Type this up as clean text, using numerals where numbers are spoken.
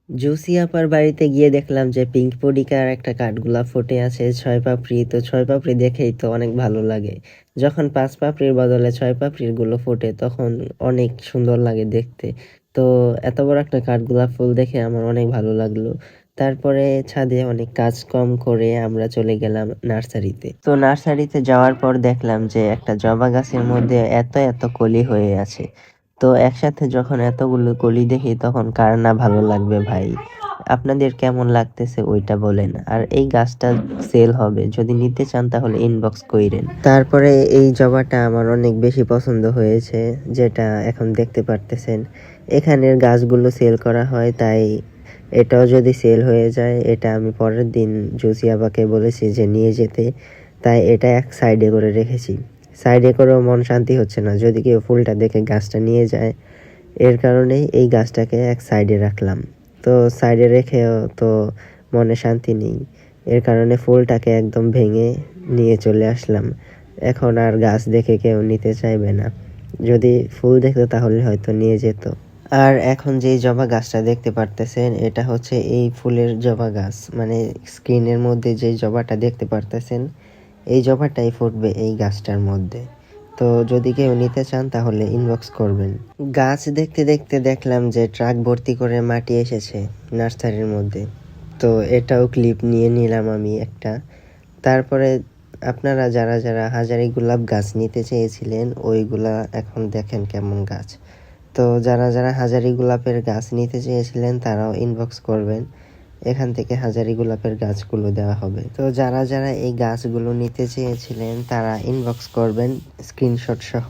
জোসি আপার বাড়িতে গিয়ে দেখলাম যে পিঙ্ক পডিকার একটা কাঠগোলাপ ফুটে আছে ৬ পাপড়ি। তো ৬ পাপড়ি দেখেই তো অনেক ভালো লাগে। যখন ৫ পাপড়ির বদলে ৬ পাপড়ির গুলো ফোটে তখন অনেক সুন্দর লাগে দেখতে। তো এত বড় একটা কাঠগোলাপ ফুল দেখে আমার অনেক ভালো লাগলো। তারপরে ছাদে অনেক কাজ কম করে আমরা চলে গেলাম নার্সারিতে। তো নার্সারিতে যাওয়ার পর দেখলাম যে একটা জবা গাছের মধ্যে এত এত কলি হয়ে আছে। তো একসাথে যখন এতগুলো কলি দেখি তখন কার না ভালো লাগবে ভাই। আপনাদের কেমন লাগতেছে ওইটা বলেন। আর এই গাছটা সেল হবে, যদি নিতে চান তাহলে ইনবক্স কইরেন। তারপরে এই জবাটা আমার অনেক বেশি পছন্দ হয়েছে, যেটা এখন দেখতে পারতেছেন। এখানের গাছগুলো সেল করা হয়, তাই এটাও যদি সেল হয়ে যায় এটা আমি পরের দিন জুসি আপাকে বলেছি যে নিয়ে যেতে, তাই এটা এক সাইডে করে রেখেছি। সাইডে করেও মন শান্তি হচ্ছে না, যদি কেউ ফুলটা দেখে গাছটা নিয়ে যায়। এর কারণেই এই গাছটাকে এক সাইডে রাখলাম। তো সাইডে রেখেও তো মনে শান্তি নেই, এর কারণে ফুলটাকে একদম ভেঙে নিয়ে চলে আসলাম। এখন আর গাছ দেখে কেউ নিতে চাইবে না। যদি ফুল দেখতো তাহলে হয়তো নিয়ে যেত। আর এখন যেই জবা গাছটা দেখতে পারতেছেন এটা হচ্ছে এই ফুলের জবা গাছ, মানে স্ক্রিনের মধ্যে যে জবাটা দেখতে পারতেছেন এই জবাটাই ফুটবে এই গাছটার মধ্যে। তো যদি কেউ নিতে চান তাহলে ইনবক্স করবেন। গাছ দেখতে দেখতে দেখলাম যে ট্রাক ভর্তি করে মাটি এসেছে নার্সারির মধ্যে। তো এটাও ক্লিপ নিয়ে নিলাম আমি একটা। তারপরে আপনারা যারা যারা হাজারি গোলাপ গাছ নিতে চেয়েছিলেন ওইগুলা এখন দেখেন কেমন গাছ। তো যারা যারা হাজারি গোলাপের গাছ নিতে চেয়েছিলেন তারাও ইনবক্স করবেন, এখান থেকে হাজারি গোলাপের গাছগুলো দেওয়া হবে। তো যারা যারা এই গাছগুলো নিতে চেয়েছিলেন তারা ইনবক্স করবেন স্ক্রিনশট সহ।